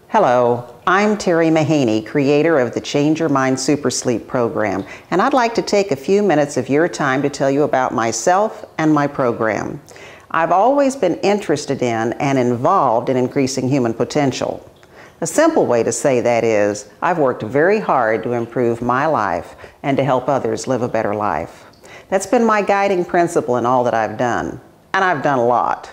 Hello, I'm Terry Mahaney, creator of the Change Your Mind Super Sleep program, and I'd like to take a few minutes of your time to tell you about myself and my program. I've always been interested in and involved in increasing human potential. A simple way to say that is, I've worked very hard to improve my life and to help others live a better life. That's been my guiding principle in all that I've done, and I've done a lot.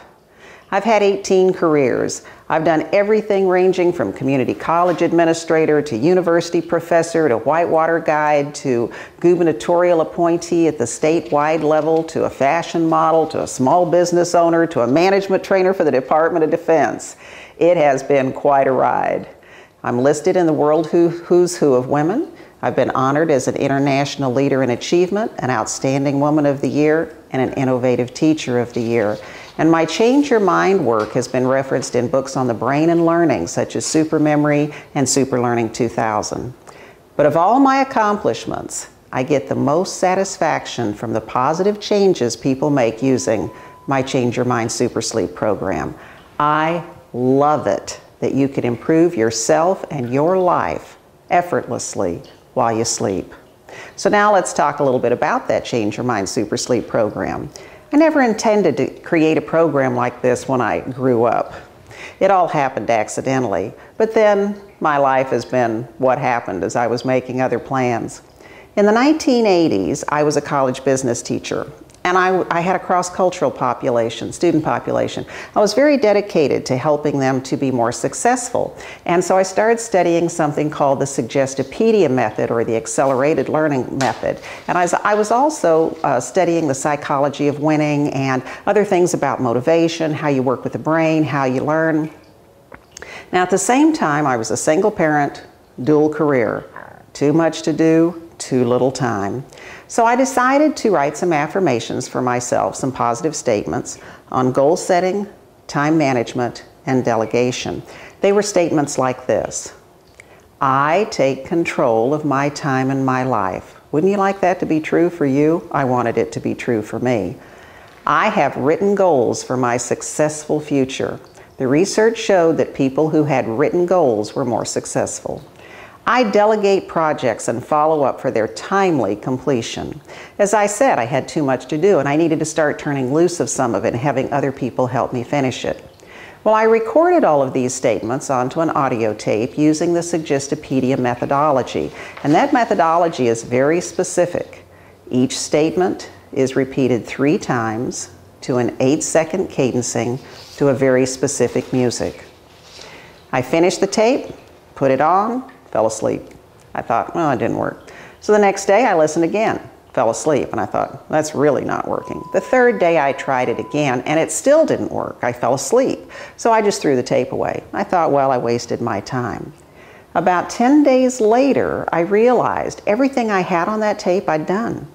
I've had 18 careers. I've done everything ranging from community college administrator to university professor to whitewater guide to gubernatorial appointee at the statewide level to a fashion model to a small business owner to a management trainer for the Department of Defense. It has been quite a ride. I'm listed in the World Who's Who of Women. I've been honored as an International Leader in Achievement, an Outstanding Woman of the Year, and an Innovative Teacher of the Year. And my Change Your Mind work has been referenced in books on the brain and learning, such as Super Memory and Super Learning 2000. But of all my accomplishments, I get the most satisfaction from the positive changes people make using my Change Your Mind Super Sleep program. I love it that you can improve yourself and your life effortlessly while you sleep. So now let's talk a little bit about that Change Your Mind Super Sleep program. I never intended to create a program like this when I grew up. It all happened accidentally, but then my life has been what happened as I was making other plans. In the 1980s, I was a college business teacher, and I had a cross-cultural student population. I was very dedicated to helping them to be more successful. And so I started studying something called the Suggestopedia method, or the accelerated learning method. And I was also studying the psychology of winning and other things about motivation, how you work with the brain, how you learn. Now at the same time, I was a single parent, dual career. Too much to do, too little time. So I decided to write some affirmations for myself, some positive statements on goal setting, time management, and delegation. They were statements like this: I take control of my time and my life. Wouldn't you like that to be true for you? I wanted it to be true for me. I have written goals for my successful future. The research showed that people who had written goals were more successful. I delegate projects and follow up for their timely completion. As I said, I had too much to do and I needed to start turning loose of some of it and having other people help me finish it. Well, I recorded all of these statements onto an audio tape using the Suggestopedia methodology. And that methodology is very specific. Each statement is repeated 3 times to an 8-second cadencing to a very specific music. I finished the tape, put it on, fell asleep. I thought, well, it didn't work. So the next day I listened again, fell asleep, and I thought, that's really not working. The 3rd day I tried it again, and it still didn't work. I fell asleep. So I just threw the tape away. I thought, well, I wasted my time. About 10 days later, I realized everything I had on that tape I'd done.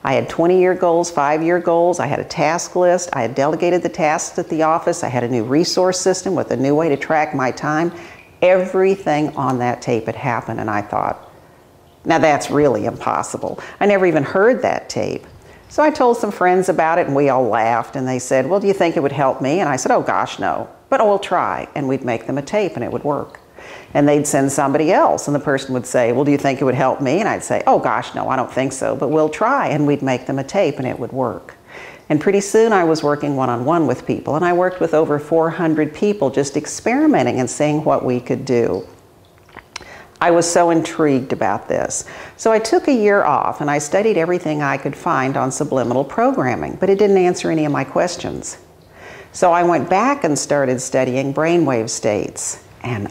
I had 20-year goals, 5-year goals, I had a task list, I had delegated the tasks at the office, I had a new resource system with a new way to track my time. Everything on that tape had happened, and I thought, now that's really impossible. I never even heard that tape. So I told some friends about it, and we all laughed, and they said, well, do you think it would help me? And I said, oh gosh, no, but we'll try. And we'd make them a tape, and it would work. And they'd send somebody else, and the person would say, well, do you think it would help me? And I'd say, oh gosh, no, I don't think so, but we'll try. And we'd make them a tape, and it would work. And pretty soon I was working one-on-one with people, and I worked with over 400 people just experimenting and seeing what we could do. I was so intrigued about this. So I took a year off and I studied everything I could find on subliminal programming, but it didn't answer any of my questions. So I went back and started studying brainwave states, and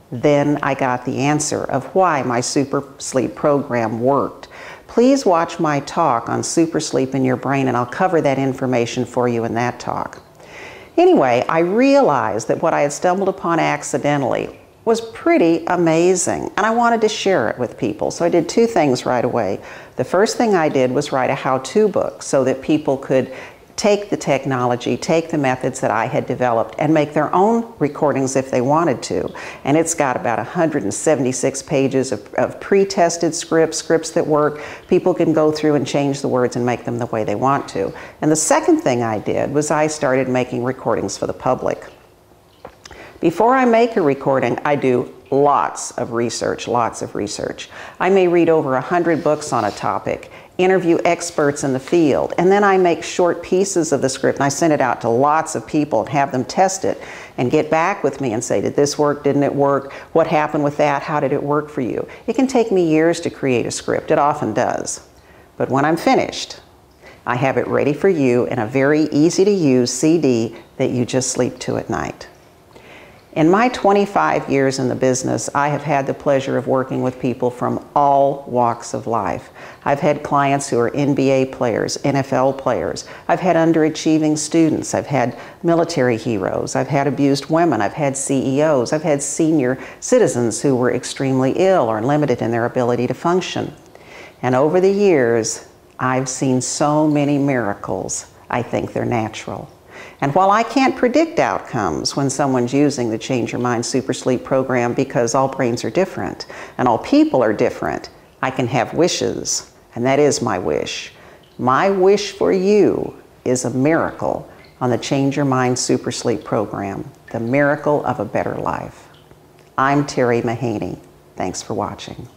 then I got the answer of why my Super Sleep program worked. Please watch my talk on Super Sleep in Your Brain, and I'll cover that information for you in that talk. Anyway, I realized that what I had stumbled upon accidentally was pretty amazing, and I wanted to share it with people. So I did 2 things right away. The first thing I did was write a how-to book so that people could take the technology, take the methods that I had developed, and make their own recordings if they wanted to. And it's got about 176 pages of pre-tested scripts that work. People can go through and change the words and make them the way they want to. And the second thing I did was I started making recordings for the public. Before I make a recording, I do lots of research. I may read over 100 books on a topic, interview experts in the field, and then I make short pieces of the script and I send it out to lots of people and have them test it and get back with me and say, did this work, didn't it work, what happened with that, how did it work for you? It can take me years to create a script, it often does. But when I'm finished, I have it ready for you in a very easy to use CD that you just sleep to at night. In my 25 years in the business, I have had the pleasure of working with people from all walks of life. I've had clients who are NBA players, NFL players. I've had underachieving students. I've had military heroes. I've had abused women. I've had CEOs. I've had senior citizens who were extremely ill or limited in their ability to function. And over the years, I've seen so many miracles, I think they're natural. And while I can't predict outcomes when someone's using the Change Your Mind Super Sleep program because all brains are different and all people are different, I can have wishes, and that is my wish. My wish for you is a miracle on the Change Your Mind Super Sleep program, the miracle of a better life. I'm Terry Mahaney. Thanks for watching.